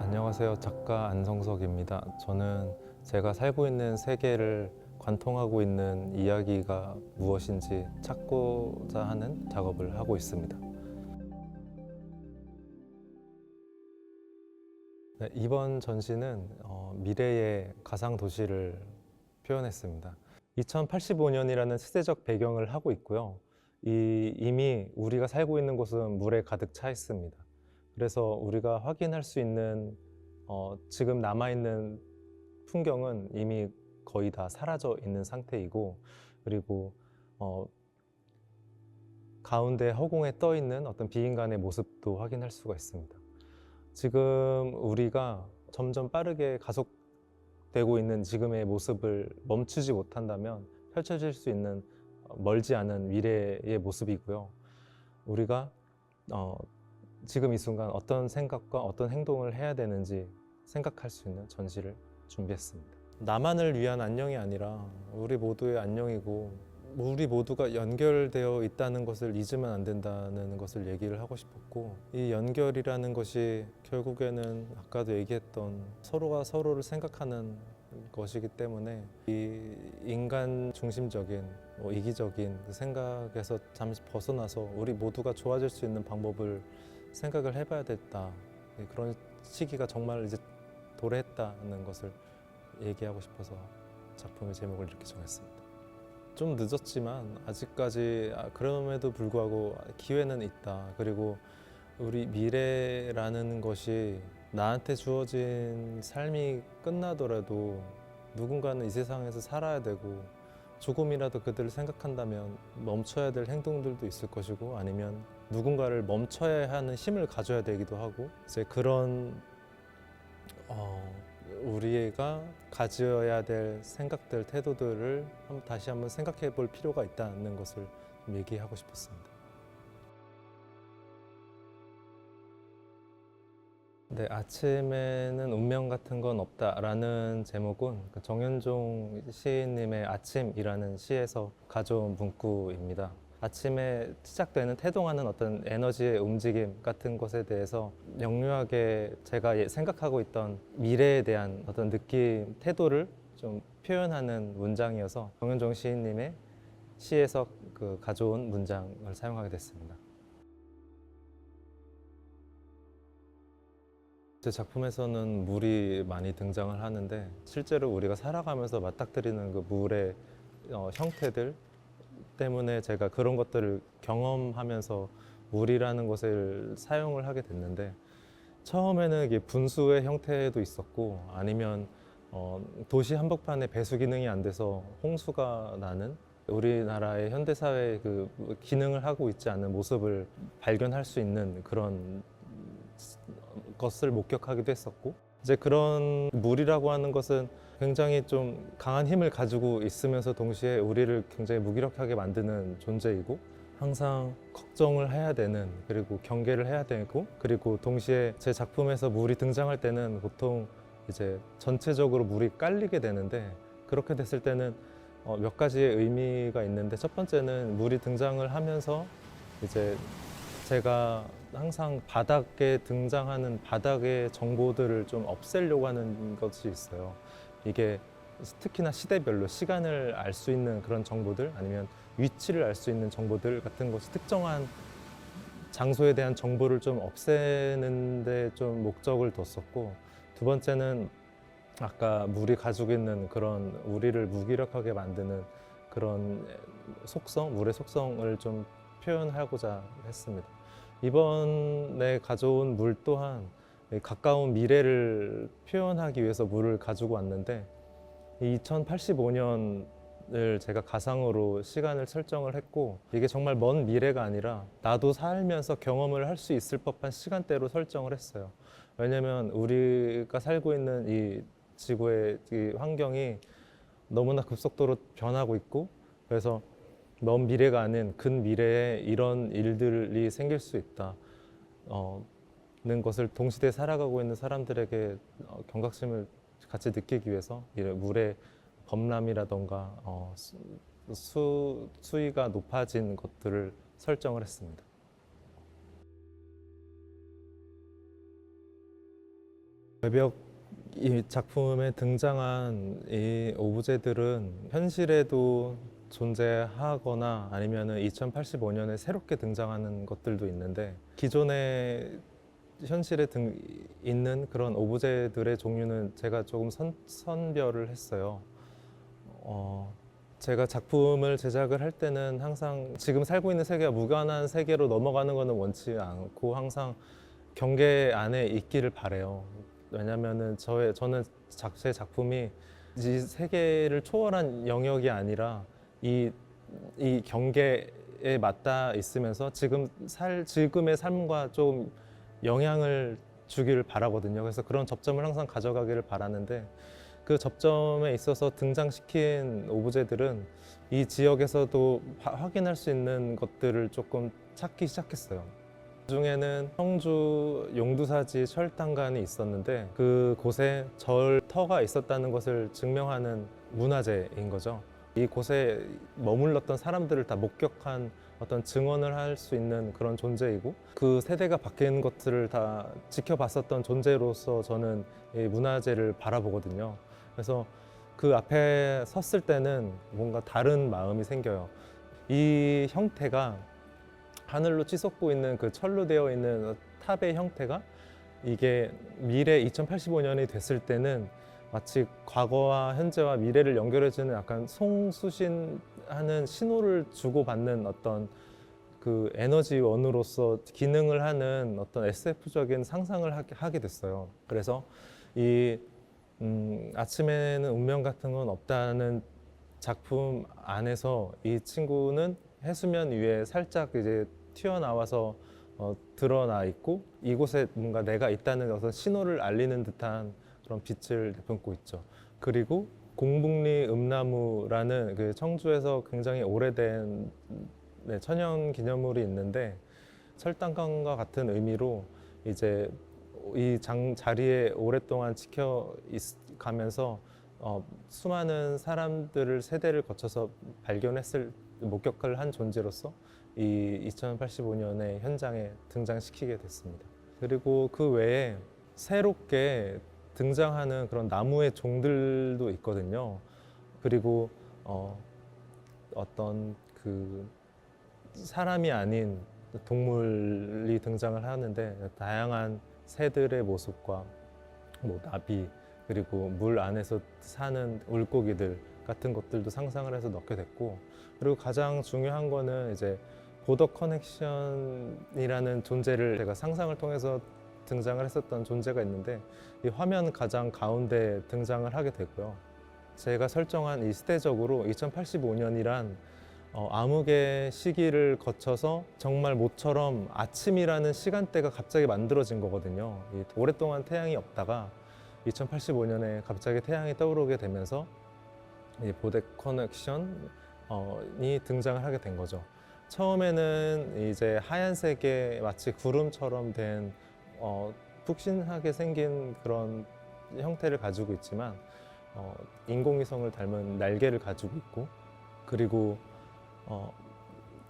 안녕하세요. 작가 안성석입니다. 저는 제가 살고 있는 세계를 관통하고 있는 이야기가 무엇인지 찾고자 하는 작업을 하고 있습니다. 네, 이번 전시는 미래의 가상도시를 표현했습니다. 2085년이라는 시대적 배경을 하고 있고요. 이미 우리가 살고 있는 곳은 물에 가득 차 있습니다. 그래서 우리가 확인할 수 있는 지금 남아있는 풍경은 이미 거의 다 사라져 있는 상태이고, 그리고 가운데 허공에 떠 있는 어떤 비인간의 모습도 확인할 수가 있습니다. 지금 우리가 점점 빠르게 가속되고 있는 지금의 모습을 멈추지 못한다면 펼쳐질 수 있는 멀지 않은 미래의 모습이고요. 우리가 지금 이 순간 어떤 생각과 어떤 행동을 해야 되는지 생각할 수 있는 전시를 준비했습니다. 나만을 위한 안녕이 아니라 우리 모두의 안녕이고, 우리 모두가 연결되어 있다는 것을 잊으면 안 된다는 것을 얘기를 하고 싶었고, 이 연결이라는 것이 결국에는 아까도 얘기했던 서로가 서로를 생각하는 것이기 때문에 이 인간 중심적인 이기적인 생각에서 잠시 벗어나서 우리 모두가 좋아질 수 있는 방법을 생각을 해봐야 됐다. 그런 시기가 정말 이제 도래했다는 것을 얘기하고 싶어서 작품의 제목을 이렇게 정했습니다. 좀 늦었지만 아직까지 그럼에도 불구하고 기회는 있다. 그리고 우리 미래라는 것이 나한테 주어진 삶이 끝나더라도 누군가는 이 세상에서 살아야 되고, 조금이라도 그들을 생각한다면 멈춰야 될 행동들도 있을 것이고, 아니면 누군가를 멈춰야 하는 힘을 가져야 되기도 하고, 이제 그런 우리가 가져야 될 생각들, 태도들을 다시 한번 생각해 볼 필요가 있다는 것을 좀 얘기하고 싶었습니다. 네, 아침에는 운명 같은 건 없다라는 제목은 정현종 시인님의 아침이라는 시에서 가져온 문구입니다. 아침에 시작되는 태동하는 어떤 에너지의 움직임 같은 것에 대해서 명료하게 제가 생각하고 있던 미래에 대한 어떤 느낌, 태도를 좀 표현하는 문장이어서 정현종 시인님의 시에서 가져온 문장을 사용하게 됐습니다. 제 작품에서는 물이 많이 등장을 하는데, 실제로 우리가 살아가면서 맞닥뜨리는 그 물의 형태들 때문에 제가 그런 것들을 경험하면서 물이라는 것을 사용을 하게 됐는데, 처음에는 이게 분수의 형태도 있었고, 아니면 도시 한복판에 배수 기능이 안 돼서 홍수가 나는, 우리나라의 현대사회의 그 기능을 하고 있지 않은 모습을 발견할 수 있는 그런 것을 목격하기도 했었고, 이제 그런 물이라고 하는 것은 굉장히 좀 강한 힘을 가지고 있으면서 동시에 우리를 굉장히 무기력하게 만드는 존재이고, 항상 걱정을 해야 되는, 그리고 경계를 해야 되고, 그리고 동시에 제 작품에서 물이 등장할 때는 보통 이제 전체적으로 물이 깔리게 되는데, 그렇게 됐을 때는 몇 가지의 의미가 있는데, 첫 번째는 물이 등장을 하면서 이제 제가 항상 바닥에 등장하는 바닥의 정보들을 좀 없애려고 하는 것이 있어요. 이게 특히나 시대별로 시간을 알 수 있는 그런 정보들, 아니면 위치를 알 수 있는 정보들 같은 것이 특정한 장소에 대한 정보를 좀 없애는 데 좀 목적을 뒀었고, 두 번째는 아까 물이 가지고 있는 그런 우리를 무기력하게 만드는 그런 속성, 물의 속성을 좀 표현하고자 했습니다. 이번에 가져온 물 또한 가까운 미래를 표현하기 위해서 물을 가지고 왔는데, 2085년을 제가 가상으로 시간을 설정을 했고, 이게 정말 먼 미래가 아니라 나도 살면서 경험을 할 수 있을 법한 시간대로 설정을 했어요. 왜냐면 우리가 살고 있는 이 지구의 이 환경이 너무나 급속도로 변하고 있고, 그래서 먼 미래가 아닌 근 미래에 이런 일들이 생길 수 있다 는 것을 동시대에 살아가고 있는 사람들에게 경각심을 같이 느끼기 위해서 물의 범람이라던가 수위가 높아진 것들을 설정을 했습니다. 외벽 이 작품에 등장한 이 오브제들은 현실에도 존재하거나 아니면은 2085년에 새롭게 등장하는 것들도 있는데 기존의 현실에 있는 그런 오브제들의 종류는 제가 조금 선별을 했어요. 어, 제가 작품을 제작을 할 때는 항상 지금 살고 있는 세계가 무관한 세계로 넘어가는 것은 원치 않고 항상 경계 안에 있기를 바래요. 왜냐면은 저는 제 작품이 이 세계를 초월한 영역이 아니라 이, 이 경계에 맞닿아 있으면서 지금의 삶과 좀 영향을 주기를 바라거든요. 그래서 그런 접점을 항상 가져가기를 바라는데 그 접점에 있어서 등장시킨 오브제들은 이 지역에서도 확인할 수 있는 것들을 조금 찾기 시작했어요. 그중에는 청주 용두사지 철당간이 있었는데 그곳에 절터가 있었다는 것을 증명하는 문화재인 거죠. 이곳에 머물렀던 사람들을 다 목격한 어떤 증언을 할 수 있는 그런 존재이고 그 세대가 바뀐 것들을 다 지켜봤었던 존재로서 저는 이 문화재를 바라보거든요. 그래서 그 앞에 섰을 때는 뭔가 다른 마음이 생겨요. 이 형태가 하늘로 치솟고 있는 그 철로 되어 있는 탑의 형태가 이게 미래 2085년이 됐을 때는 마치 과거와 현재와 미래를 연결해주는 약간 송수신하는 신호를 주고받는 어떤 그 에너지원으로서 기능을 하는 어떤 SF적인 상상을 하게 됐어요. 그래서 이 아침에는 운명 같은 건 없다는 작품 안에서 이 친구는 해수면 위에 살짝 이제 튀어나와서 드러나 있고 이곳에 뭔가 내가 있다는 어떤 신호를 알리는 듯한 그런 빛을 내뿜고 있죠. 그리고 공북리 음나무라는 그 청주에서 굉장히 오래된 천연 기념물이 있는데 철당강과 같은 의미로 이제 이 자리에 오랫동안 지켜 가면서 수많은 사람들을 세대를 거쳐서 목격을 한 존재로서 이 2085년의 현장에 등장시키게 됐습니다. 그리고 그 외에 새롭게 등장하는 그런 나무의 종들도 있거든요. 그리고 어떤 그 사람이 아닌 동물이 등장을 하는데 다양한 새들의 모습과 뭐 나비 그리고 물 안에서 사는 물고기들 같은 것들도 상상을 해서 넣게 됐고 그리고 가장 중요한 거는 이제 보더 커넥션이라는 존재를 제가 상상을 통해서 등장을 했었던 존재가 있는데 이 화면 가장 가운데 등장을 하게 되고요. 제가 설정한 이 시대적으로 2085년이란 암흑의 시기를 거쳐서 정말 모처럼 아침이라는 시간대가 갑자기 만들어진 거거든요. 오랫동안 태양이 없다가 2085년에 갑자기 태양이 떠오르게 되면서 이 보드 커넥션이 등장을 하게 된 거죠. 처음에는 이제 하얀색의 마치 구름처럼 된 푹신하게 생긴 그런 형태를 가지고 있지만 인공위성을 닮은 날개를 가지고 있고 그리고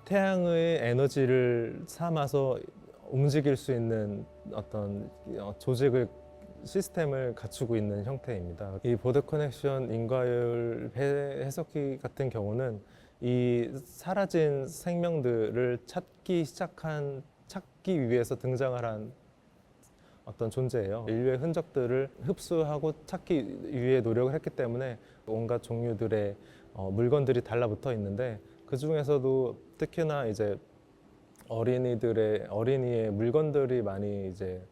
태양의 에너지를 삼아서 움직일 수 있는 어떤 시스템을 갖추고 있는 형태입니다. 이 보드 커넥션 인과율 해석기 같은 경우는 이 사라진 생명들을 찾기 위해서 등장을 한 어떤 존재예요. 인류의 흔적들을 흡수하고 찾기 위해 노력을 했기 때문에 온갖 종류들의 물건들이 달라붙어 있는데 그 중에서도 특히나 이제 어린이의 물건들이 많이 이제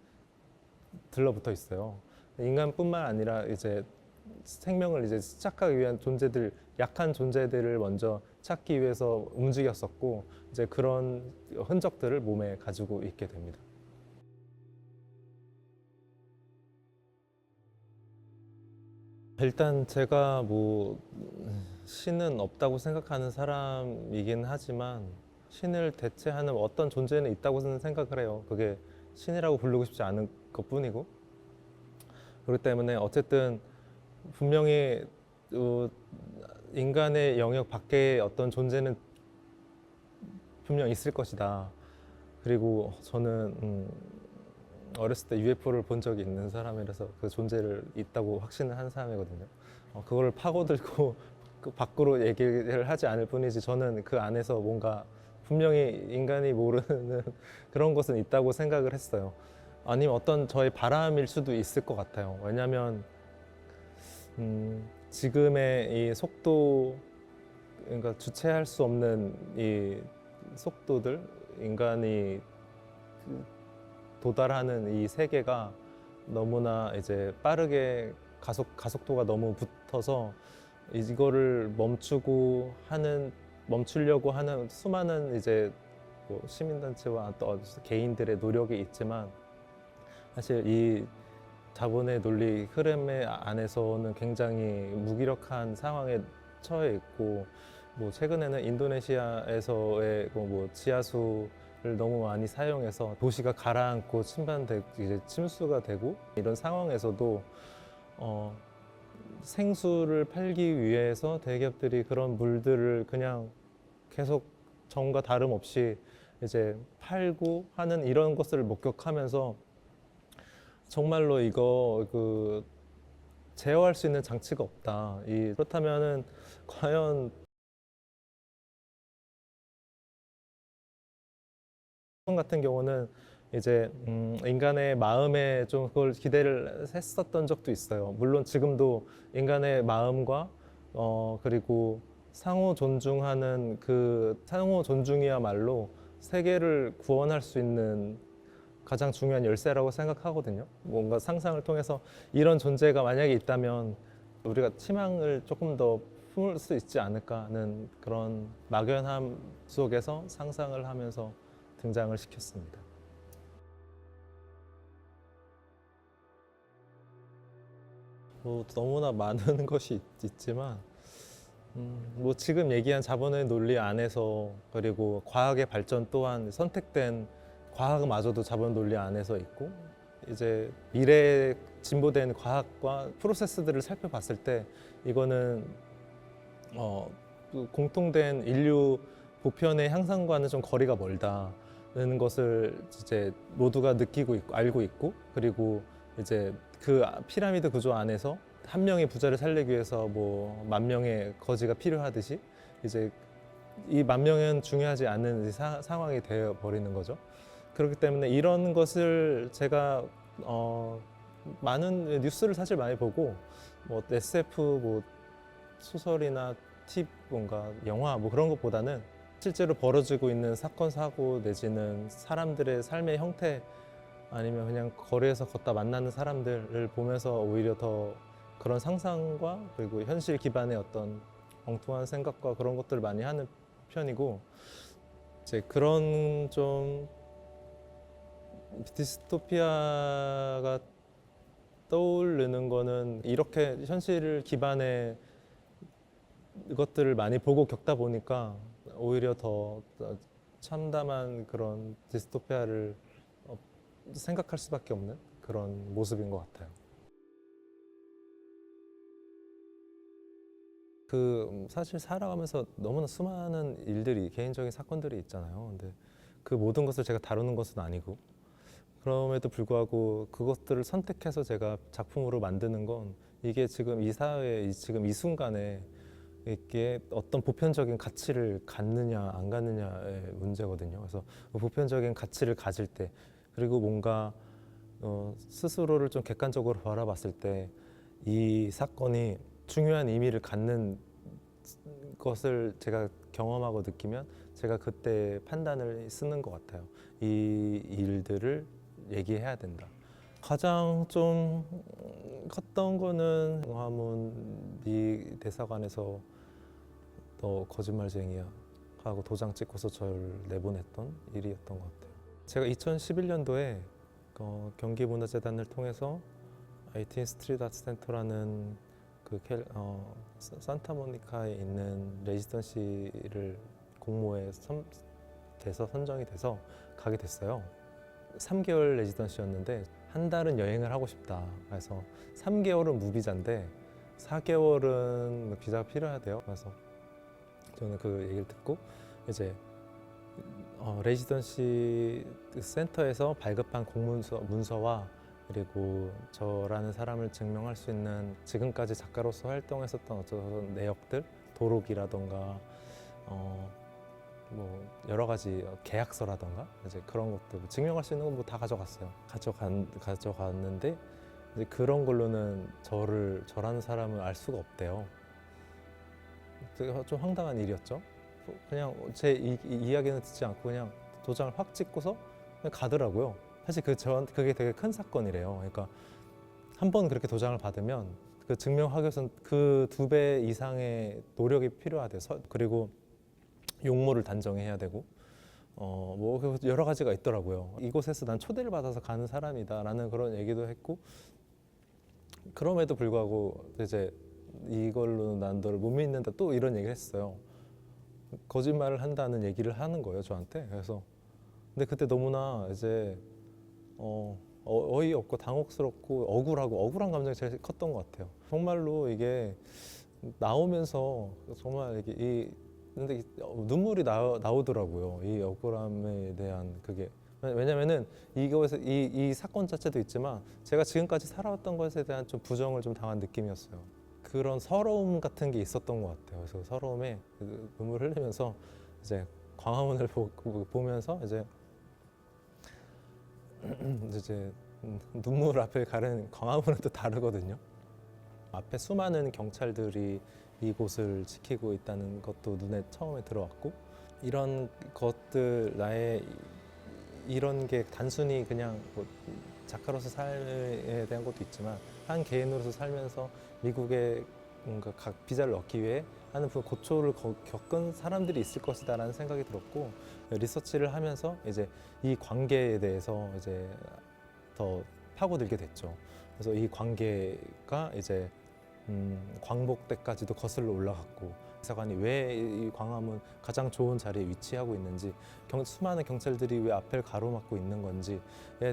들러붙어 있어요. 인간뿐만 아니라 이제 생명을 이제 시작하기 위한 약한 존재들을 먼저 찾기 위해서 움직였었고 이제 그런 흔적들을 몸에 가지고 있게 됩니다. 일단 제가 뭐 신은 없다고 생각하는 사람이긴 하지만 신을 대체하는 어떤 존재는 있다고 생각을 해요. 그게 신이라고 부르고 싶지 않은 것뿐이고 그렇기 때문에 어쨌든 분명히 인간의 영역 밖에 어떤 존재는 분명 있을 것이다. 그리고 저는 어렸을 때 UFO를 본 적이 있는 사람이라서 그 존재를 있다고 확신을 한 사람이거든요. 그걸 파고들고 그 밖으로 얘기를 하지 않을 뿐이지 저는 그 안에서 뭔가 분명히 인간이 모르는 그런 것은 있다고 생각을 했어요. 아니면 어떤 저의 바람일 수도 있을 것 같아요. 왜냐하면 지금의 이 속도, 그러니까 주체할 수 없는 이 속도들, 인간이 도달하는 이 세계가 너무나 이제 빠르게 가속도가 너무 붙어서 이거를 멈추려고 하는 수많은 이제 뭐 시민단체와 또 개인들의 노력이 있지만 사실 이 자본의 논리 흐름의 안에서는 굉장히 무기력한 상황에 처해 있고, 뭐 최근에는 인도네시아에서의 뭐 지하수를 너무 많이 사용해서 도시가 가라앉고 이제 침수가 되고 이런 상황에서도 생수를 팔기 위해서 대기업들이 그런 물들을 그냥 계속 전과 다름없이 이제 팔고 하는 이런 것을 목격하면서 정말로 이거 제어할 수 있는 장치가 없다. 그렇다면은 과연 같은 경우는 이제 인간의 마음에 좀 그걸 기대를 했었던 적도 있어요. 물론 지금도 인간의 마음과 그리고 상호 존중하는 그 상호 존중이야말로 세계를 구원할 수 있는 가장 중요한 열쇠라고 생각하거든요. 뭔가 상상을 통해서 이런 존재가 만약에 있다면 우리가 희망을 조금 더 품을 수 있지 않을까 하는 그런 막연함 속에서 상상을 하면서 등장을 시켰습니다. 뭐 너무나 많은 것이 있지만 뭐 지금 얘기한 자본의 논리 안에서, 그리고 과학의 발전 또한 선택된 과학마저도 자본 논리 안에서 있고, 이제 미래에 진보된 과학과 프로세스들을 살펴봤을 때 이거는 그 공통된 인류 보편의 향상과는 좀 거리가 멀다는 것을 이제 모두가 느끼고 있고 알고 있고, 그리고 이제 그 피라미드 구조 안에서 한 명의 부자를 살리기 위해서 뭐 10,000명의 거지가 필요하듯이 이제 이 10,000명은 중요하지 않은 상황이 되어 버리는 거죠. 그렇기 때문에 이런 것을 제가 많은 뉴스를 사실 많이 보고, 뭐 SF 뭐 소설이나 뭔가 영화 뭐 그런 것보다는 실제로 벌어지고 있는 사건 사고 내지는 사람들의 삶의 형태, 아니면 그냥 거리에서 걷다 만나는 사람들을 보면서 오히려 더 그런 상상과 그리고 현실 기반의 어떤 엉뚱한 생각과 그런 것들을 많이 하는 편이고, 이제 그런 좀 디스토피아가 떠오르는 거는 이렇게 현실 기반의 것들을 많이 보고 겪다 보니까 오히려 더 참담한 그런 디스토피아를 생각할 수밖에 없는 그런 모습인 것 같아요. 사실 살아가면서 너무나 수많은 일들이, 개인적인 사건들이 있잖아요. 근데 그 모든 것을 제가 다루는 것은 아니고, 그럼에도 불구하고 그것들을 선택해서 제가 작품으로 만드는 건 이게 지금 이 사회에 지금 이 순간에 이게 어떤 보편적인 가치를 갖느냐 안 갖느냐의 문제거든요. 그래서 그 보편적인 가치를 가질 때, 그리고 뭔가 스스로를 좀 객관적으로 바라봤을 때 이 사건이 중요한 의미를 갖는 것을 제가 경험하고 느끼면 제가 그때 판단을 쓰는 것 같아요. 이 일들을 얘기해야 된다. 가장 좀 컸던 거는 광화문 미 대사관에서 너 거짓말쟁이야 하고 도장 찍고서 저를 내보냈던 일이었던 것 같아요. 제가 2011년도에 경기문화재단을 통해서 18 스트리트 아트 센터라는 산타모니카에 있는 레지던시를 공모에 돼서 선정이 돼서 가게 됐어요. 3개월 레지던시였는데 한 달은 여행을 하고 싶다. 그래서 3개월은 무비자인데 4개월은 비자가 필요하대요. 그래서 저는 그 얘기를 듣고 이제 레지던시 센터에서 발급한 문서와 그리고 저라는 사람을 증명할 수 있는 지금까지 작가로서 활동했었던 어떤 내역들, 도록이라던가 뭐 여러 가지 계약서라던가 이제 그런 것들 증명할 수 있는 건 뭐 다 가져갔어요. 가져갔는데 이제 그런 걸로는 저라는 사람을 알 수가 없대요. 되게 좀 황당한 일이었죠. 그냥 제 이야기는 듣지 않고 그냥 도장을 확 찍고서 그냥 가더라고요. 사실 그게 되게 큰 사건이래요. 그러니까 한 번 그렇게 도장을 받으면 그 증명하기 위해서는 그 2배 이상의 노력이 필요하대요. 그리고 용모를 단정해야 되고 뭐 여러 가지가 있더라고요. 이곳에서 난 초대를 받아서 가는 사람이다라는 그런 얘기도 했고, 그럼에도 불구하고 이제 이걸로 난 너를 못 믿는다 또 이런 얘기를 했어요. 거짓말을 한다는 얘기를 하는 거예요, 저한테. 그래서 근데 그때 너무나 이제 어이없고 당혹스럽고 억울한 감정이 제일 컸던 것 같아요. 정말로 이게 나오면서 정말 이게 근데 눈물이 나오더라고요. 이 억울함에 대한 그게. 왜냐면은 이거에서 이 사건 자체도 있지만 제가 지금까지 살아왔던 것에 대한 좀 부정을 좀 당한 느낌이었어요. 그런 서러움 같은 게 있었던 것 같아요. 그래서 서러움에 눈물 흘리면서 이제 광화문을 보면서 이제 눈물 앞에 가는 광화문은 또 다르거든요. 앞에 수많은 경찰들이 이곳을 지키고 있다는 것도 눈에 처음에 들어왔고, 이런 것들 이런 게 단순히 그냥 뭐 작가로서 삶에 대한 것도 있지만 한 개인으로서 살면서 미국에 뭔가 각 비자를 얻기 위해 하는 그 고초를 겪은 사람들이 있을 것이다라는 생각이 들었고, 리서치를 하면서 이제 이 관계에 대해서 이제 더 파고들게 됐죠. 그래서 이 관계가 이제 광복 때까지도 거슬러 올라갔고, 대사관이 왜 이 광화문 가장 좋은 자리에 위치하고 있는지, 수많은 경찰들이 왜 앞을 가로막고 있는 건지에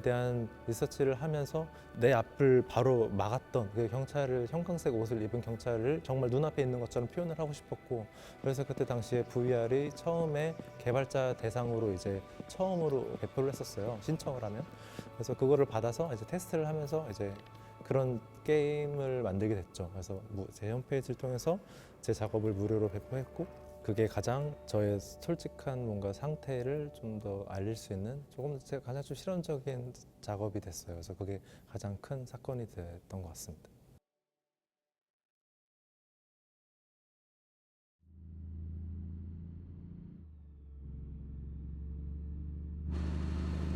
대한 리서치를 하면서 내 앞을 바로 막았던 그 형광색 옷을 입은 경찰을 정말 눈앞에 있는 것처럼 표현을 하고 싶었고, 그래서 그때 당시에 VR이 처음에 개발자 대상으로 이제 처음으로 배포를 했었어요. 신청을 하면. 그래서 그거를 받아서 이제 테스트를 하면서 이제 그런 게임을 만들게 됐죠. 그래서 제 홈페이지를 통해서 제 작업을 무료로 배포했고, 그게 가장 저의 솔직한 뭔가 상태를 좀 더 알릴 수 있는 제가 가장 좀 실험적인 작업이 됐어요. 그래서 그게 가장 큰 사건이 됐던 것 같습니다.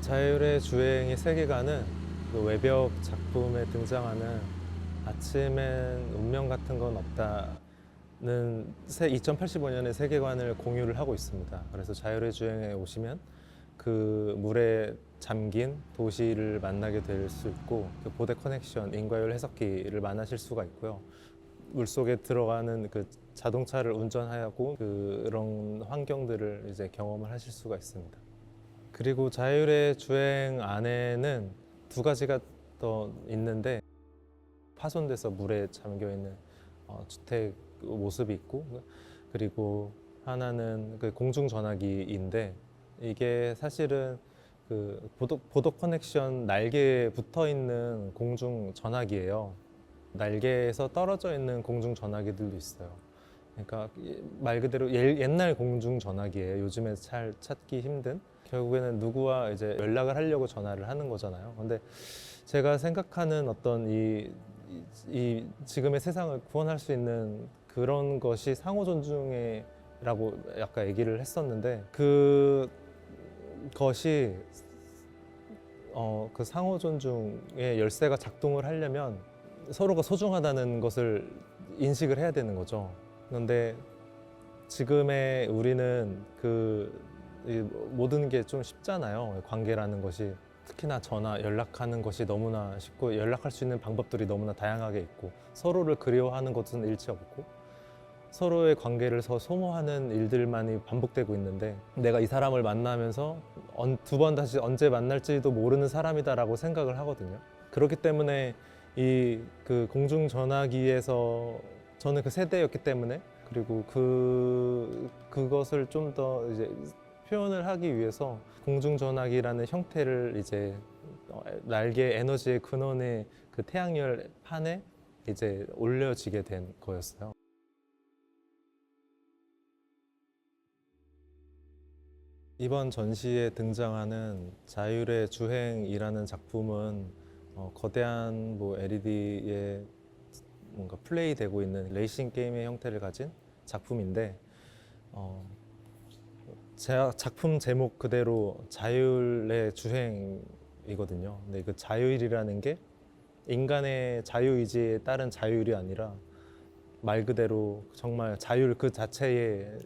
자율의 주행의 세계관은 그 외벽 작품에 등장하는 아침엔 운명 같은 건 없다는 2085년의 세계관을 공유를 하고 있습니다. 그래서 자율의 주행에 오시면 그 물에 잠긴 도시를 만나게 될 수 있고, 그 보대 커넥션 인과율 해석기를 만나실 수가 있고요. 물속에 들어가는 그 자동차를 운전하고 그런 환경들을 이제 경험을 하실 수가 있습니다. 그리고 자율의 주행 안에는 2가지가 더 있는데, 파손돼서 물에 잠겨 있는 주택 모습이 있고, 그리고 하나는 그 공중 전화기인데, 이게 사실은 그 보도 커넥션 날개에 붙어 있는 공중 전화기예요. 날개에서 떨어져 있는 공중 전화기들도 있어요. 그러니까 말 그대로 옛날 공중 전화기예요. 요즘에 잘 찾기 힘든. 결국에는 누구와 이제 연락을 하려고 전화를 하는 거잖아요. 근데 제가 생각하는 어떤 이 지금의 세상을 구원할 수 있는 그런 것이 상호 존중이라고 아까 얘기를 했었는데, 그것이 그 상호 존중의 열쇠가 작동을 하려면 서로가 소중하다는 것을 인식을 해야 되는 거죠. 그런데 지금의 우리는 모든 게 좀 쉽잖아요. 관계라는 것이. 특히나 연락하는 것이 너무나 쉽고, 연락할 수 있는 방법들이 너무나 다양하게 있고, 서로를 그리워하는 것은 일치 없고, 서로의 관계를 소모하는 일들만이 반복되고 있는데, 내가 이 사람을 만나면서 2번 다시 언제 만날지도 모르는 사람이다라고 생각을 하거든요. 그렇기 때문에 그 공중전화기에서 저는 그 세대였기 때문에, 그리고 그것을 좀 더 이제 표현을 하기 위해서 공중전화기라는 형태를 이제 날개 에너지의 근원의 그 태양열 판에 이제 올려지게 된 거였어요. 이번 전시에 등장하는 자율의 주행이라는 작품은 거대한 뭐 LED에 뭔가 플레이되고 있는 레이싱 게임의 형태를 가진 작품인데 제 작품 제목 그대로 자율의 주행이거든요. 근데 그 자율이라는 게 인간의 자유의지에 따른 자율이 아니라 말 그대로 정말 자율 그 자체의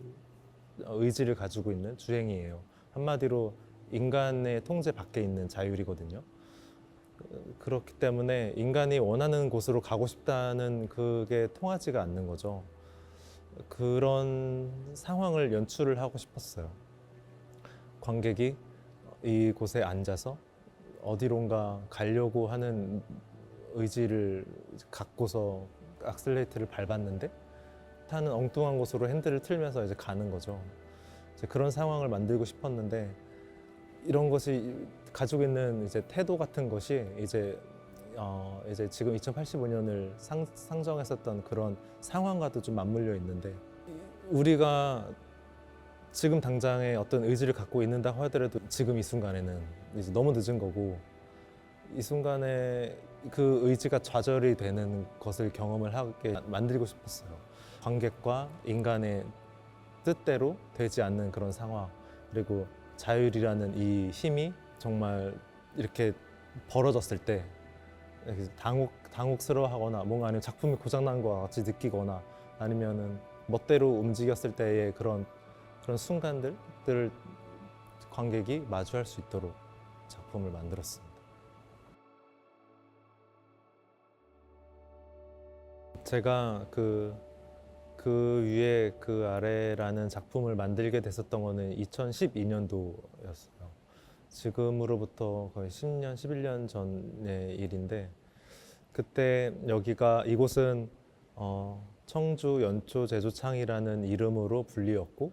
의지를 가지고 있는 주행이에요. 한마디로 인간의 통제 밖에 있는 자율이거든요. 그렇기 때문에 인간이 원하는 곳으로 가고 싶다는 그게 통하지가 않는 거죠. 그런 상황을 연출을 하고 싶었어요. 관객이 이곳에 앉아서 어디론가 가려고 하는 의지를 갖고서 악셀레이터를 밟았는데 타는 엉뚱한 곳으로 핸들을 틀면서 이제 가는 거죠. 이제 그런 상황을 만들고 싶었는데 이런 것이 가지고 있는 이제 태도 같은 것이 이제 지금 2085년을 상정했었던 그런 상황과도 좀 맞물려 있는데 우리가 지금 당장에 어떤 의지를 갖고 있는다고 하더라도 지금 이 순간에는 이제 너무 늦은 거고 이 순간에 그 의지가 좌절이 되는 것을 경험을 하게 만들고 싶었어요. 관객과 인간의 뜻대로 되지 않는 그런 상황, 그리고 자율이라는 이 힘이 정말 이렇게 벌어졌을 때 당혹스러워하거나 뭔가 아니면 작품이 고장난 것 같이 느끼거나 아니면은 멋대로 움직였을 때의 그런 순간들을 관객이 마주할 수 있도록 작품을 만들었습니다. 제가 그 위에 그 아래라는 작품을 만들게 됐었던 거는 2012년도였어요. 지금으로부터 거의 10년, 11년 전의 일인데 그때 이곳은 청주 연초 제조창이라는 이름으로 불리었고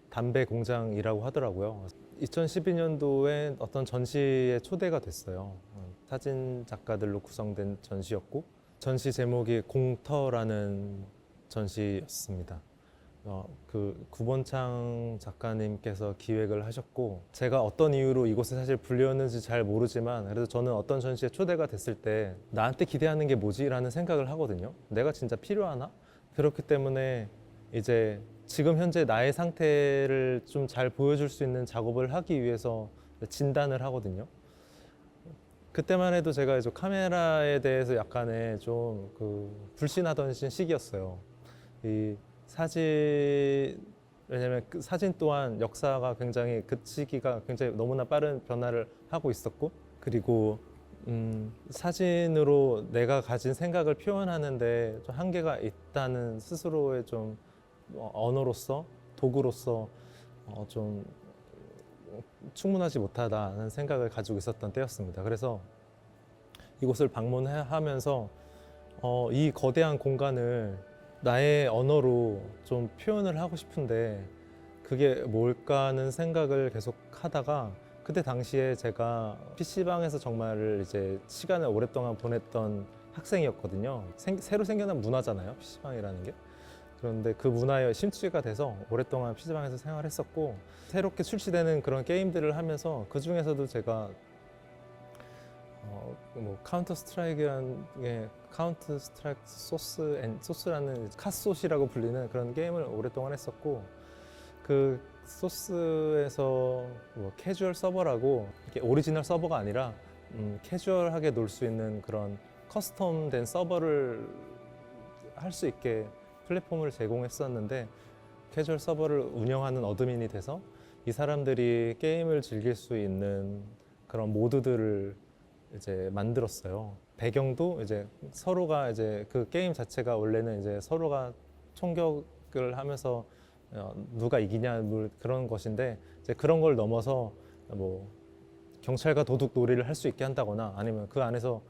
담배 공장이라고 하더라고요. 2012년도에 어떤 전시에 초대가 됐어요. 사진 작가들로 구성된 전시였고 전시 제목이 공터라는 전시였습니다. 그 구본창 작가님께서 기획을 하셨고 제가 어떤 이유로 이곳에 사실 불렸는지 잘 모르지만 그래도 저는 어떤 전시에 초대가 됐을 때 나한테 기대하는 게 뭐지? 라는 생각을 하거든요. 내가 진짜 필요하나? 그렇기 때문에 이제 지금 현재 나의 상태를 좀 잘 보여줄 수 있는 작업을 하기 위해서 진단을 하거든요. 그때만 해도 제가 이제 카메라에 대해서 약간의 좀 불신하던 시기였어요. 이 사진 왜냐면 그 사진 또한 역사가 굉장히 그 시기가 굉장히 너무나 빠른 변화를 하고 있었고 그리고 사진으로 내가 가진 생각을 표현하는데 좀 한계가 있다는 스스로의 좀 언어로서 도구로서 좀 충분하지 못하다는 생각을 가지고 있었던 때였습니다. 그래서 이곳을 방문하면서 이 거대한 공간을 나의 언어로 좀 표현을 하고 싶은데 그게 뭘까 하는 생각을 계속 하다가 그때 당시에 제가 PC방에서 정말 이제 시간을 오랫동안 보냈던 학생이었거든요. 새로 생겨난 문화잖아요, PC방이라는 게. 그런데 그 문화에 심취가 돼서 오랫동안 PC방에서 생활했었고 새롭게 출시되는 그런 게임들을 하면서 그 중에서도 제가 카운터 스트라이크라는 카운터 스트라이크 소스라는 카소시라고 불리는 그런 게임을 오랫동안 했었고 그 소스에서 캐주얼 서버라고 이렇게 오리지널 서버가 아니라 캐주얼하게 놀 수 있는 그런 커스텀된 서버를 할 수 있게 플랫폼을 제공했었는데 캐주얼 서버를 운영하는 어드민이 돼서 이 사람들이 게임을 즐길 수 있는 그런 모드들을 이제 만들었어요. 배경도 이제 서로가 이제 그 게임 자체가 원래는 이제 서로가 총격을 하면서 누가 이기냐 그런 것인데 이제 그런 걸 넘어서 뭐 경찰과 도둑 놀이를 할 수 있게 한다거나 아니면 그 안에서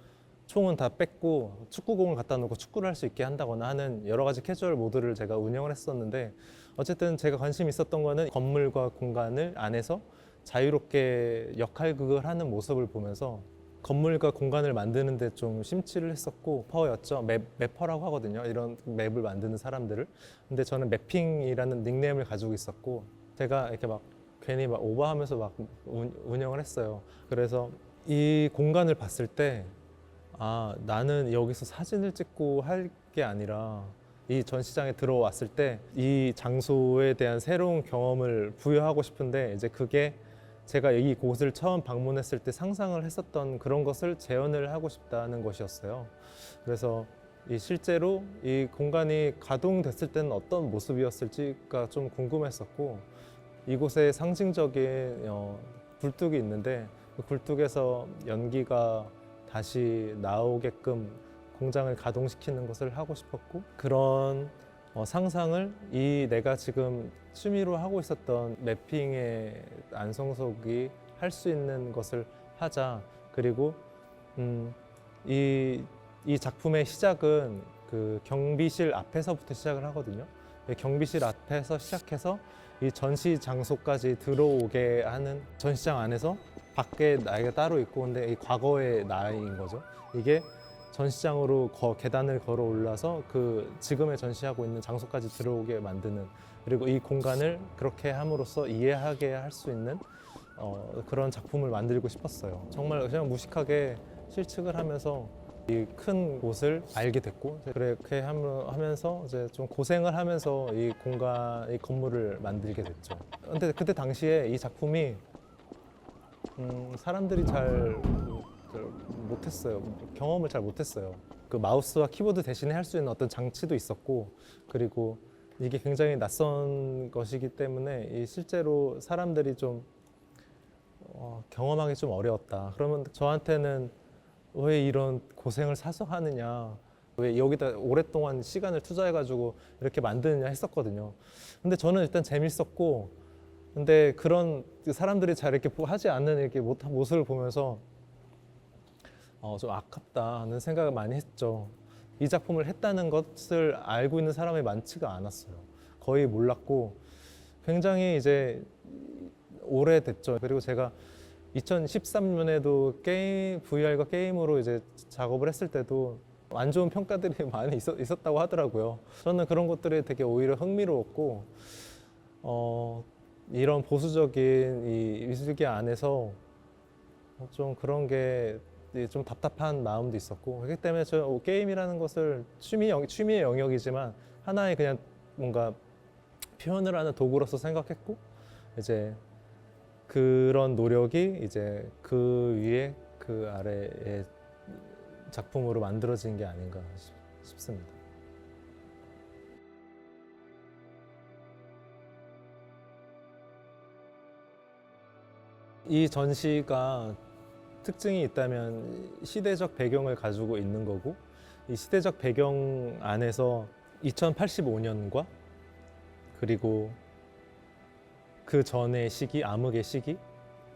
총은 다 뺐고 축구공을 갖다 놓고 축구를 할 수 있게 한다거나 하는 여러 가지 캐주얼 모드를 제가 운영을 했었는데, 어쨌든 제가 관심이 있었던 거는 건물과 공간을 안에서 자유롭게 역할극을 하는 모습을 보면서 건물과 공간을 만드는 데 좀 심취를 했었고, 퍼였죠. 맵퍼라고 하거든요. 이런 맵을 만드는 사람들을. 근데 저는 맵핑이라는 닉네임을 가지고 있었고, 제가 이렇게 막 괜히 막 오버하면서 막 운영을 했어요. 그래서 이 공간을 봤을 때, 아, 나는 여기서 사진을 찍고 할 게 아니라 이 전시장에 들어왔을 때 이 장소에 대한 새로운 경험을 부여하고 싶은데, 이제 그게 제가 이 곳을 처음 방문했을 때 상상을 했었던 그런 것을 재현을 하고 싶다는 것이었어요. 그래서 이 실제로 이 공간이 가동됐을 때는 어떤 모습이었을지가 좀 궁금했었고, 이곳에 상징적인 굴뚝이 있는데, 그 굴뚝에서 연기가 다시 나오게끔 공장을 가동시키는 것을 하고 싶었고, 그런 상상을 이 내가 지금 취미로 하고 있었던 매핑의 안성석이 할 수 있는 것을 하자. 그리고 이 작품의 시작은 그 경비실 앞에서부터 시작을 하거든요. 경비실 앞에서 시작해서 이 전시 장소까지 들어오게 하는, 전시장 안에서 밖에 나이가 따로 있고, 근데 이 과거의 나이인 거죠. 이게 전시장으로 계단을 걸어 올라서 그 지금의 전시하고 있는 장소까지 들어오게 만드는, 그리고 이 공간을 그렇게 함으로써 이해하게 할 수 있는 그런 작품을 만들고 싶었어요. 정말 그냥 무식하게 실측을 하면서 이 큰 곳을 알게 됐고, 그렇게 하면서 이제 좀 고생을 하면서 이 공간, 이 건물을 만들게 됐죠. 근데 그때 당시에 이 작품이 사람들이 잘 못했어요. 경험을 잘 못했어요. 그 마우스와 키보드 대신에 할 수 있는 어떤 장치도 있었고, 그리고 이게 굉장히 낯선 것이기 때문에 이 실제로 사람들이 좀 경험하기 좀 어려웠다. 그러면 저한테는 왜 이런 고생을 사서 하느냐, 왜 여기다 오랫동안 시간을 투자해가지고 이렇게 만드느냐 했었거든요. 근데 저는 일단 재밌었고, 근데 그런 사람들이 잘 이렇게 하지 않는 이렇게 모습을 보면서 좀 아깝다는 생각을 많이 했죠. 이 작품을 했다는 것을 알고 있는 사람이 많지가 않았어요. 거의 몰랐고, 굉장히 이제 오래됐죠. 그리고 제가 2013년에도 VR과 게임으로 이제 작업을 했을 때도 안 좋은 평가들이 많이 있었다고 하더라고요. 저는 그런 것들이 되게 오히려 흥미로웠고, 이런 보수적인 이 미술계 안에서 좀 그런 게 좀 답답한 마음도 있었고, 그렇기 때문에 저 게임이라는 것을 취미의 영역이지만 하나의 그냥 뭔가 표현을 하는 도구로서 생각했고, 이제 그런 노력이 이제 그 위에 그 아래의 작품으로 만들어진 게 아닌가 싶습니다. 이 전시가 특징이 있다면 시대적 배경을 가지고 있는 거고, 이 시대적 배경 안에서 2085년과 그리고 그 전의 시기, 암흑의 시기,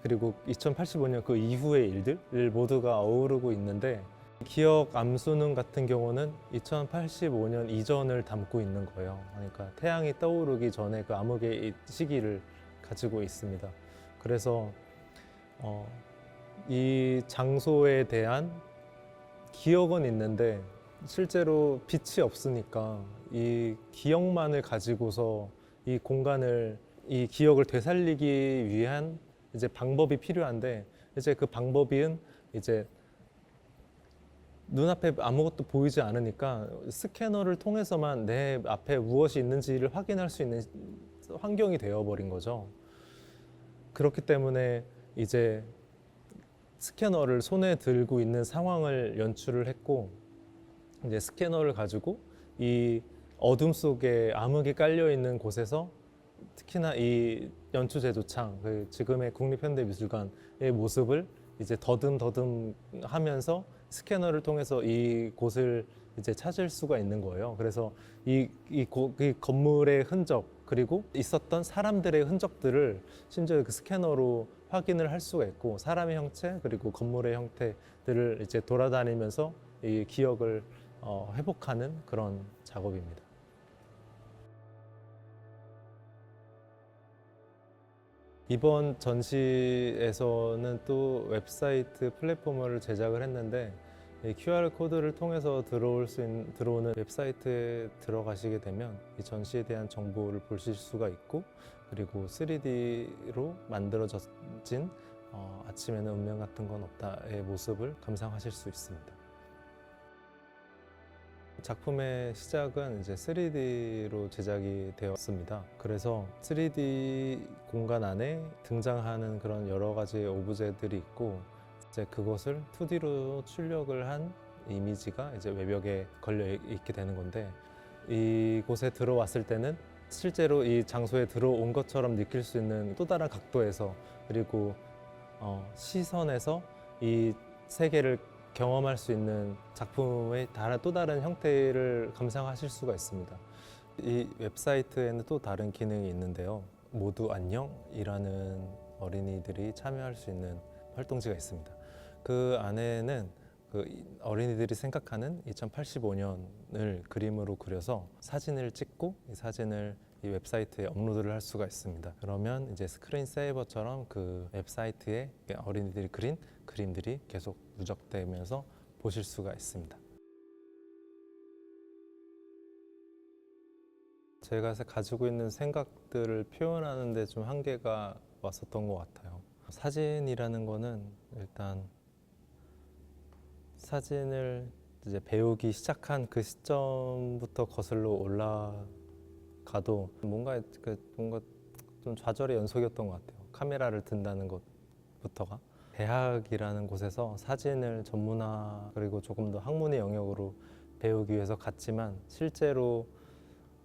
그리고 2085년 그 이후의 일들을 모두가 어우르고 있는데, 기억 암수능 같은 경우는 2085년 이전을 담고 있는 거예요. 그러니까 태양이 떠오르기 전에 그 암흑의 시기를 가지고 있습니다. 그래서 이 장소에 대한 기억은 있는데 실제로 빛이 없으니까 이 기억만을 가지고서 이 공간을, 이 기억을 되살리기 위한 이제 방법이 필요한데, 이제 그 방법은 이제 눈앞에 아무것도 보이지 않으니까 스캐너를 통해서만 내 앞에 무엇이 있는지를 확인할 수 있는 환경이 되어버린 거죠. 그렇기 때문에 이제 스캐너를 손에 들고 있는 상황을 연출을 했고, 이제 스캐너를 가지고 이 어둠 속에 암흑이 깔려 있는 곳에서 특히나 이 연추제조창, 그 지금의 국립현대미술관의 모습을 이제 더듬더듬 하면서 스캐너를 통해서 이 곳을 이제 찾을 수가 있는 거예요. 그래서 이 건물의 흔적, 그리고 있었던 사람들의 흔적들을 심지어 그 스캐너로 확인을 할 수가 있고 사람의 형체 그리고 건물의 형태들을 이제 돌아다니면서 이 기억을 회복하는 그런 작업입니다. 이번 전시에서는 또 웹사이트 플랫폼을 제작을 했는데 이 QR 코드를 통해서 들어오는 웹사이트에 들어가시게 되면 이 전시에 대한 정보를 보실 수가 있고 그리고 3D로 만들어진 아침에는 운명 같은 건 없다의 모습을 감상하실 수 있습니다. 작품의 시작은 이제 3D로 제작이 되었습니다. 그래서 3D 공간 안에 등장하는 그런 여러 가지 오브제들이 있고 이제 그것을 2D로 출력을 한 이미지가 이제 외벽에 걸려 있게 되는 건데 이곳에 들어왔을 때는 실제로 이 장소에 들어온 것처럼 느낄 수 있는 또 다른 각도에서 그리고 시선에서 이 세계를 경험할 수 있는 작품의 또 다른 형태를 감상하실 수가 있습니다. 이 웹사이트에는 또 다른 기능이 있는데요. 모두 안녕이라는 어린이들이 참여할 수 있는 활동지가 있습니다. 그 안에는 그 어린이들이 생각하는 2085년을 그림으로 그려서 사진을 찍고 이 사진을 이 웹사이트에 업로드를 할 수가 있습니다. 그러면 이제 스크린 세이버처럼 그 웹사이트에 어린이들이 그린 그림들이 계속 누적되면서 보실 수가 있습니다. 제가 가지고 있는 생각들을 표현하는 데 좀 한계가 왔었던 것 같아요. 사진이라는 거는 일단 사진을 이제 배우기 시작한 그 시점부터 거슬러 올라가도 뭔가 좀 좌절의 연속이었던 것 같아요. 카메라를 든다는 것부터가 대학이라는 곳에서 사진을 전문화 그리고 조금 더 학문의 영역으로 배우기 위해서 갔지만 실제로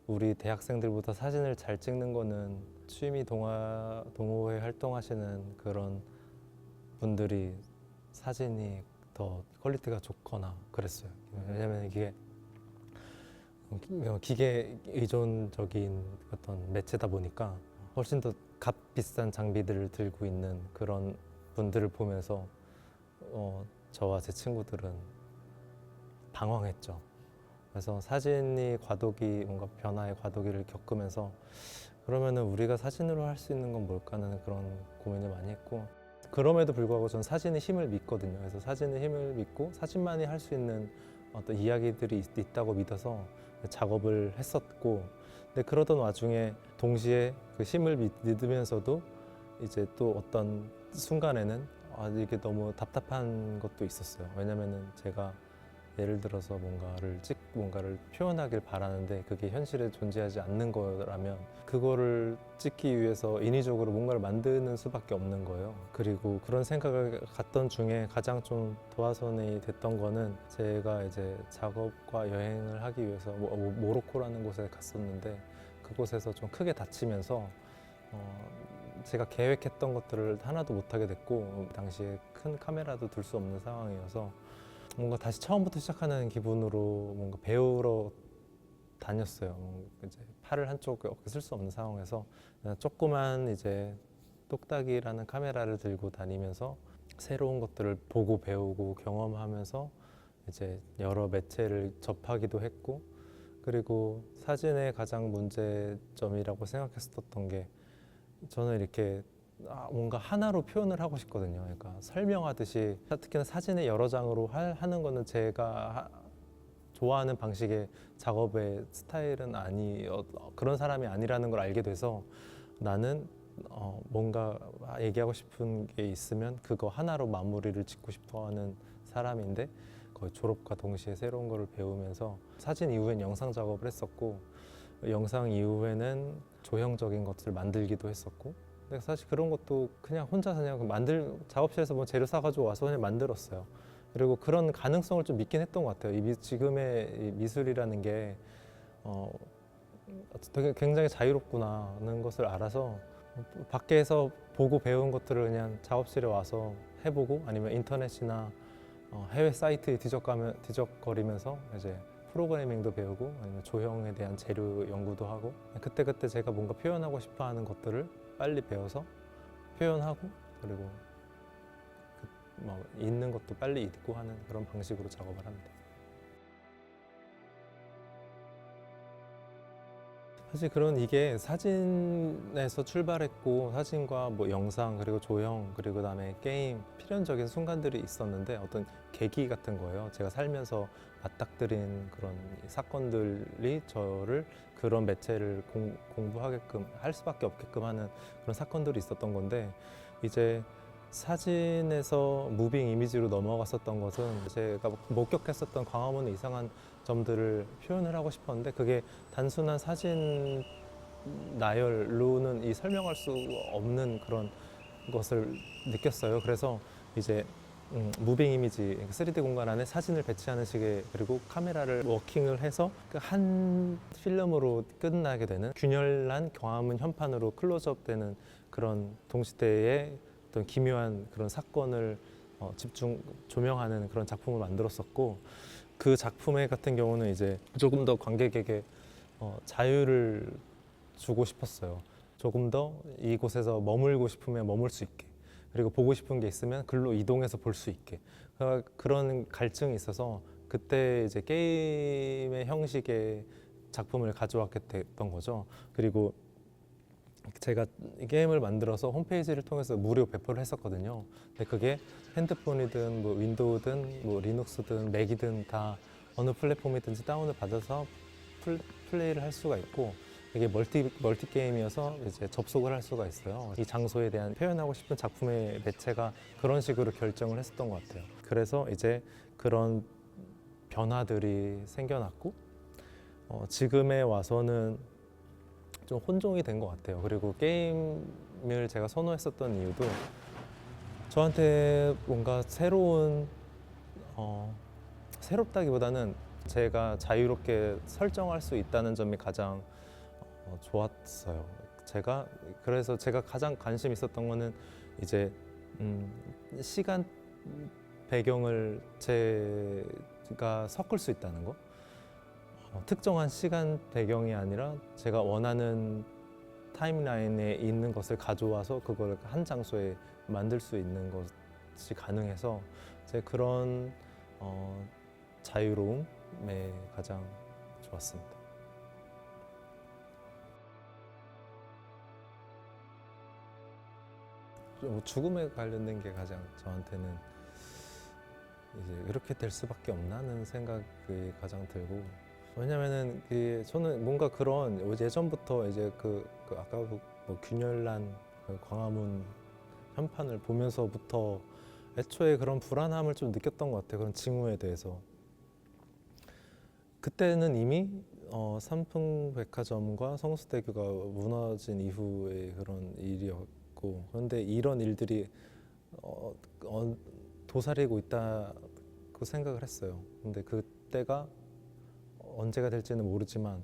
우리 대학생들보다 사진을 잘 찍는 거는 취미 동호회 활동하시는 그런 분들이 사진이 더 퀄리티가 좋거나 그랬어요. 왜냐면 이게 기계 의존적인 어떤 매체다 보니까 훨씬 더 값비싼 장비들을 들고 있는 그런 분들을 보면서 저와 제 친구들은 방황했죠. 그래서 사진이 뭔가 변화의 과도기를 겪으면서 그러면은 우리가 사진으로 할 수 있는 건 뭘까는 그런 고민을 많이 했고 그럼에도 불구하고 전 사진의 힘을 믿거든요. 그래서 사진의 힘을 믿고 사진만이 할 수 있는 어떤 이야기들이 있다고 믿어서 작업을 했었고 근데 그러던 와중에 동시에 그 힘을 믿으면서도 이제 또 어떤 순간에는 이게 너무 답답한 것도 있었어요. 왜냐면은 제가 예를 들어서 뭔가를 표현하길 바라는데 그게 현실에 존재하지 않는 거라면 그거를 찍기 위해서 인위적으로 뭔가를 만드는 수밖에 없는 거예요. 그리고 그런 생각을 갔던 중에 가장 좀 도화선이 됐던 거는 제가 이제 작업과 여행을 하기 위해서 모로코라는 곳에 갔었는데 그곳에서 좀 크게 다치면서 제가 계획했던 것들을 하나도 못하게 됐고 당시에 큰 카메라도 들 수 없는 상황이어서 뭔가 다시 처음부터 시작하는 기분으로 뭔가 배우러 다녔어요. 이제 팔을 한쪽에 쓸 수 없는 상황에서 조그만 이제 똑딱이라는 카메라를 들고 다니면서 새로운 것들을 보고 배우고 경험하면서 이제 여러 매체를 접하기도 했고 그리고 사진의 가장 문제점이라고 생각했었던 게 저는 이렇게 뭔가 하나로 표현을 하고 싶거든요. 그러니까 설명하듯이 특히나 사진의 여러 장으로 하는 거는 제가 좋아하는 방식의 작업의 스타일은 그런 사람이 아니라는 걸 알게 돼서 나는 뭔가 얘기하고 싶은 게 있으면 그거 하나로 마무리를 짓고 싶어 하는 사람인데 거의 졸업과 동시에 새로운 거를 배우면서 사진 이후엔 영상 작업을 했었고 영상 이후에는 조형적인 것을 만들기도 했었고 근데 사실 그런 것도 그냥 혼자서 그냥 작업실에서 뭐 재료 사가지고 와서 그냥 만들었어요. 그리고 그런 가능성을 좀 믿긴 했던 것 같아요. 지금의 이 미술이라는 게 되게 굉장히 자유롭구나는 것을 알아서 밖에서 보고 배운 것들을 그냥 작업실에 와서 해보고 아니면 인터넷이나 해외 사이트에 뒤적거리면서 이제 프로그래밍도 배우고 아니면 조형에 대한 재료 연구도 하고 그때그때 제가 뭔가 표현하고 싶어 하는 것들을 빨리 배워서 표현하고 그리고 뭐 읽는 것도 빨리 읽고 하는 그런 방식으로 작업을 합니다. 사실 그런 이게 사진에서 출발했고 사진과 뭐 영상 그리고 조형 그리고 그다음에 게임 필연적인 순간들이 있었는데 어떤 계기 같은 거예요. 제가 살면서 맞닥뜨린 그런 사건들이 저를 그런 매체를 공부하게끔 할 수밖에 없게끔 하는 그런 사건들이 있었던 건데 이제 사진에서 무빙 이미지로 넘어갔었던 것은 제가 목격했었던 광화문의 이상한 점들을 표현을 하고 싶었는데 그게 단순한 사진 나열로는 이 설명할 수 없는 그런 것을 느꼈어요. 그래서 이제 무빙 이미지, 3D 공간 안에 사진을 배치하는 식의 그리고 카메라를 워킹을 해서 그 한 필름으로 끝나게 되는 균열난 광화문 현판으로 클로즈업 되는 그런 동시대의 어떤 기묘한 그런 사건을 집중 조명하는 그런 작품을 만들었었고 그 작품의 같은 경우는 이제 조금 더 관객에게 자유를 주고 싶었어요. 조금 더 이곳에서 머물고 싶으면 머물 수 있게 그리고 보고 싶은 게 있으면 글로 이동해서 볼 수 있게 그런 갈증이 있어서 그때 이제 게임의 형식의 작품을 가져왔게 됐던 거죠. 그리고 제가 게임을 만들어서 홈페이지를 통해서 무료 배포를 했었거든요. 근데 그게 핸드폰이든 뭐 윈도우든 뭐 리눅스든 맥이든 다 어느 플랫폼이든지 다운을 받아서 플레이를 할 수가 있고 이게 멀티 게임이어서 이제 접속을 할 수가 있어요. 이 장소에 대한 표현하고 싶은 작품의 매체가 그런 식으로 결정을 했었던 것 같아요. 그래서 이제 그런 변화들이 생겨났고 지금에 와서는 좀 혼종이 된 것 같아요. 그리고 게임을 제가 선호했었던 이유도 저한테 뭔가 새롭다기보다는 제가 자유롭게 설정할 수 있다는 점이 가장 좋았어요. 그래서 제가 가장 관심 있었던 거는 이제 시간 배경을 제가 섞을 수 있다는 거. 특정한 시간 배경이 아니라 제가 원하는 타임라인에 있는 것을 가져와서 그걸 한 장소에 만들 수 있는 것이 가능해서 제 그런 자유로움에 가장 좋았습니다. 죽음에 관련된 게 가장 저한테는 이제 이렇게 될 수밖에 없나는 생각이 가장 들고 왜냐면은 저는 뭔가 그런 예전부터 이제 아까 뭐 균열난 광화문 현판을 보면서부터 애초에 그런 불안함을 좀 느꼈던 것 같아요. 그런 징후에 대해서. 그때는 이미 삼풍백화점과 성수대교가 무너진 이후의 그런 일이었고 그런데 이런 일들이 도사리고 있다고 생각을 했어요. 근데 그때가 언제가 될지는 모르지만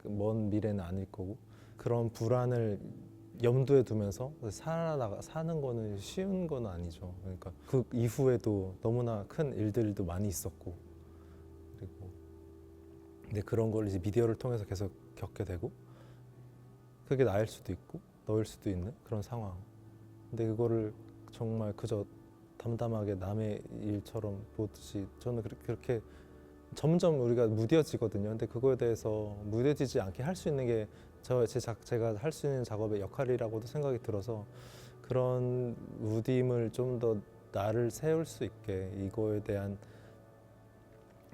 먼 미래는 아닐 거고 그런 불안을 염두에 두면서 사는 거는 쉬운 건 아니죠. 그러니까 그 이후에도 너무나 큰 일들도 많이 있었고 그리고 근데 그런 걸 이제 미디어를 통해서 계속 겪게 되고 그게 나일 수도 있고 너일 수도 있는 그런 상황. 근데 그거를 정말 그저 담담하게 남의 일처럼 보듯이 저는 그렇게 점점 우리가 무뎌지거든요. 근데 그거에 대해서 무뎌지지 않게 할 수 있는 게 제가 할 수 있는 작업의 역할이라고도 생각이 들어서 그런 무딤을 좀 더 나를 세울 수 있게 이거에 대한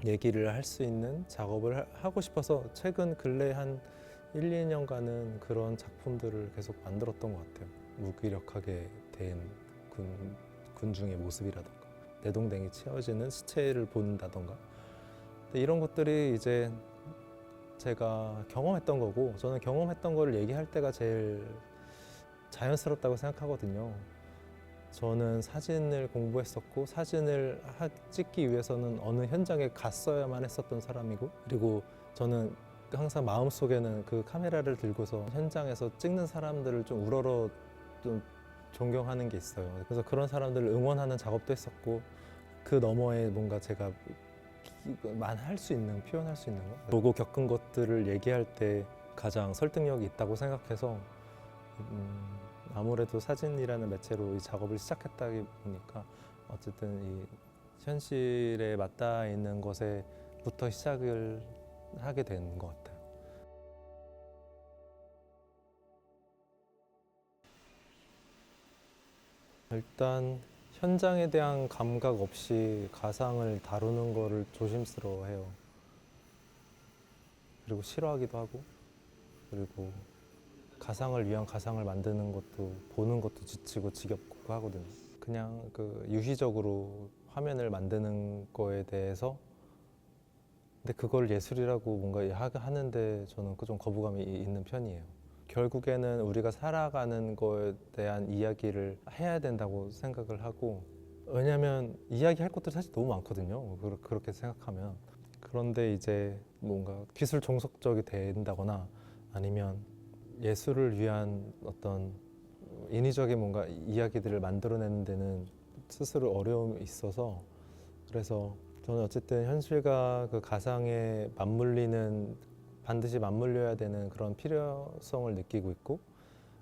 얘기를 할 수 있는 작업을 하고 싶어서 최근 근래 한 1, 2년간은 그런 작품들을 계속 만들었던 것 같아요. 무기력하게 된 군중의 모습이라던가 내동댕이 치어지는 시체를 본다던가 이런 것들이 이제 제가 경험했던 거고 저는 경험했던 거를 얘기할 때가 제일 자연스럽다고 생각하거든요. 저는 사진을 공부했었고 사진을 찍기 위해서는 어느 현장에 갔어야만 했었던 사람이고 그리고 저는 항상 마음속에는 그 카메라를 들고서 현장에서 찍는 사람들을 좀 우러러 좀 존경하는 게 있어요. 그래서 그런 사람들을 응원하는 작업도 했었고 그 너머에 뭔가 제가 할 수 있는, 표현할 수 있는 거, 보고 겪은 것들을 얘기할 때 가장 설득력이 있다고 생각해서 아무래도 사진이라는 매체로 이 작업을 시작했다기 보니까 어쨌든 이 현실에 맞닿아 있는 것에부터 시작을 하게 된 것 같아요. 일단 현장에 대한 감각 없이 가상을 다루는 거를 조심스러워해요. 그리고 싫어하기도 하고, 그리고 가상을 위한 가상을 만드는 것도 보는 것도 지치고 지겹고 하거든요. 그냥 그 유희적으로 화면을 만드는 거에 대해서, 근데 그걸 예술이라고 뭔가 하는데 저는 그 좀 거부감이 있는 편이에요. 결국에는 우리가 살아가는 거에 대한 이야기를 해야 된다고 생각을 하고, 왜냐하면 이야기할 것들이 사실 너무 많거든요. 그렇게 생각하면. 그런데 이제 뭔가 기술 종속적이 된다거나 아니면 예술을 위한 어떤 인위적인 뭔가 이야기들을 만들어내는 데는 스스로 어려움이 있어서, 그래서 저는 어쨌든 현실과 그 가상에 반드시 맞물려야 되는 그런 필요성을 느끼고 있고,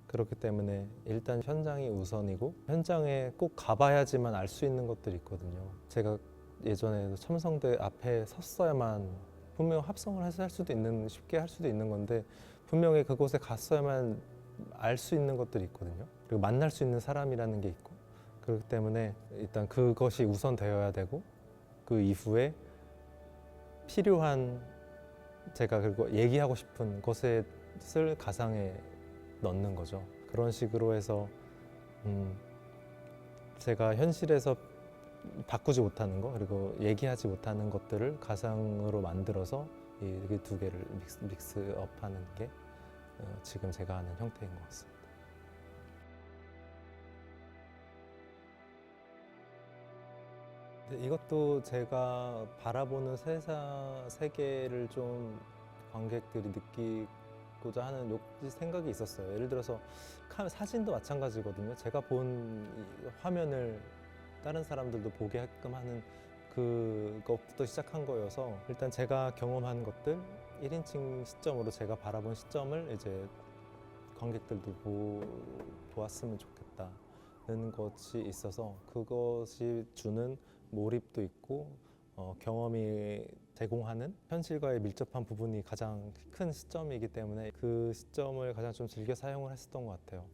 그렇기 때문에 일단 현장이 우선이고, 현장에 꼭 가봐야지만 알 수 있는 것들이 있거든요. 제가 예전에 첨성대 앞에 섰어야만, 분명 합성을 해서 쉽게 할 수도 있는 건데, 분명히 그곳에 갔어야만 알 수 있는 것들이 있거든요. 그리고 만날 수 있는 사람이라는 게 있고, 그렇기 때문에 일단 그것이 우선되어야 되고, 그 이후에 필요한, 제가 그리고 얘기하고 싶은 것을 가상에 넣는 거죠. 그런 식으로 해서 제가 현실에서 바꾸지 못하는 거, 그리고 얘기하지 못하는 것들을 가상으로 만들어서 이 두 개를 믹스업하는 게 지금 제가 하는 형태인 것 같습니다. 이것도 제가 바라보는 세계를 좀 관객들이 느끼고자 하는 생각이 있었어요. 예를 들어서 사진도 마찬가지거든요. 제가 본 화면을 다른 사람들도 보게 하게끔 하는 그것부터 시작한 거여서, 일단 제가 경험한 것들 1인칭 시점으로 제가 바라본 시점을 이제 관객들도 보았으면 좋겠다는 것이 있어서, 그것이 주는 몰입도 있고 경험이 제공하는 현실과의 밀접한 부분이 가장 큰 시점이기 때문에 그 시점을 가장 좀 즐겨 사용을 했었던 것 같아요.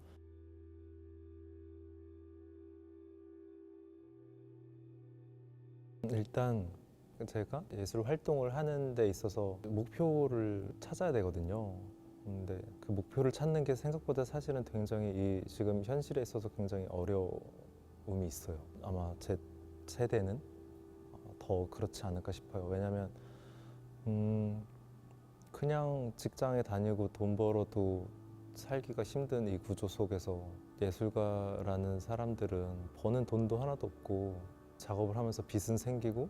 일단 제가 예술 활동을 하는 데 있어서 목표를 찾아야 되거든요. 근데 그 목표를 찾는 게 생각보다 사실은 굉장히 지금 현실에 있어서 굉장히 어려움이 있어요. 아마 제 세대는 더 그렇지 않을까 싶어요. 왜냐면 그냥 직장에 다니고 돈 벌어도 살기가 힘든 이 구조 속에서 예술가라는 사람들은 버는 돈도 하나도 없고, 작업을 하면서 빚은 생기고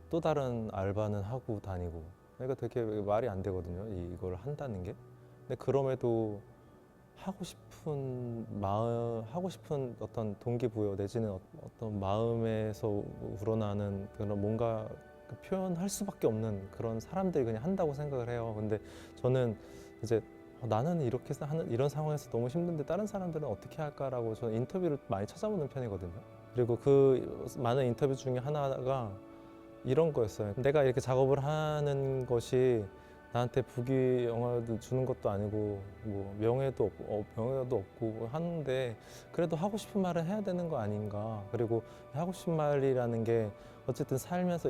또 다른 알바는 하고 다니고, 그러니까 되게 말이 안 되거든요, 이걸 한다는 게. 근데 그럼에도 하고 싶은 어떤 동기부여 내지는 어떤 마음에서 우러나는 그런 뭔가 표현할 수밖에 없는 그런 사람들이 그냥 한다고 생각을 해요. 근데 저는 이제 나는 이렇게 하는 이런 상황에서 너무 힘든데 다른 사람들은 어떻게 할까라고 저는 인터뷰를 많이 찾아보는 편이거든요. 그리고 그 많은 인터뷰 중에 하나가 이런 거였어요. 내가 이렇게 작업을 하는 것이 나한테 부귀영화도 주는 것도 아니고 뭐 명예도 없고 하는데, 그래도 하고 싶은 말을 해야 되는 거 아닌가. 그리고 하고 싶은 말이라는 게 어쨌든 살면서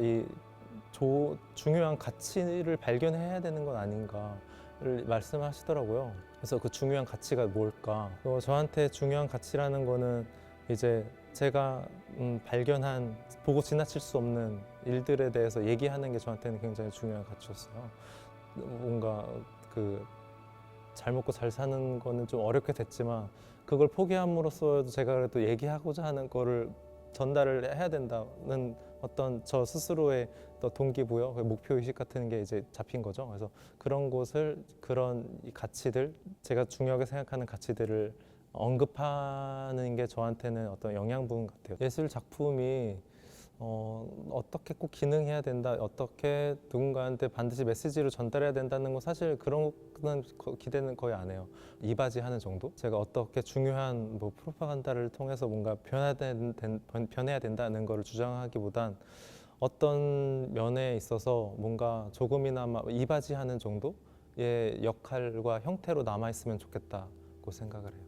중요한 가치를 발견해야 되는 건 아닌가를 말씀하시더라고요. 그래서 그 중요한 가치가 뭘까? 저한테 중요한 가치라는 거는 이제 제가 보고 지나칠 수 없는 일들에 대해서 얘기하는 게 저한테는 굉장히 중요한 가치였어요. 뭔가 잘 먹고 잘 사는 거는 좀 어렵게 됐지만, 그걸 포기함으로써 제가 그래도 얘기하고자 하는 거를 전달을 해야 된다는 어떤 저 스스로의 동기부여, 목표의식 같은 게 이제 잡힌 거죠. 그래서 그런 이 가치들, 제가 중요하게 생각하는 가치들을 언급하는 게 저한테는 어떤 영양분 같아요. 예술 작품이 어떻게 꼭 기능해야 된다, 어떻게 누군가한테 반드시 메시지로 전달해야 된다는 건 사실 그런 거는 기대는 거의 안 해요. 이바지하는 정도? 제가 어떻게 중요한 뭐 프로파간다를 통해서 뭔가 변해야 된다는 거를 주장하기보단 어떤 면에 있어서 뭔가 조금이나마 이바지하는 정도의 역할과 형태로 남아있으면 좋겠다고 생각을 해요.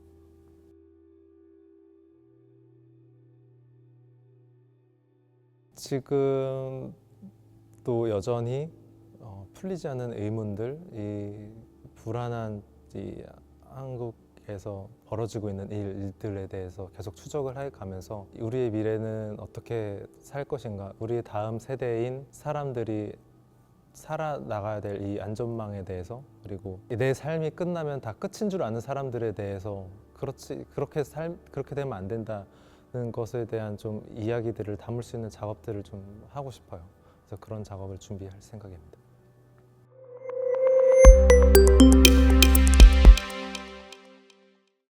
지금도 여전히 풀리지 않은 의문들, 이 불안한 이 한국에서 벌어지고 있는 일들에 대해서 계속 추적을 해 가면서 우리의 미래는 어떻게 살 것인가, 우리의 다음 세대인 사람들이 살아나가야 될 이 안전망에 대해서, 그리고 내 삶이 끝나면 다 끝인 줄 아는 사람들에 대해서 그렇게 되면 안 된다는 것에 대한 좀 이야기들을 담을 수 있는 작업들을 좀 하고 싶어요. 그래서 그런 작업을 준비할 생각입니다.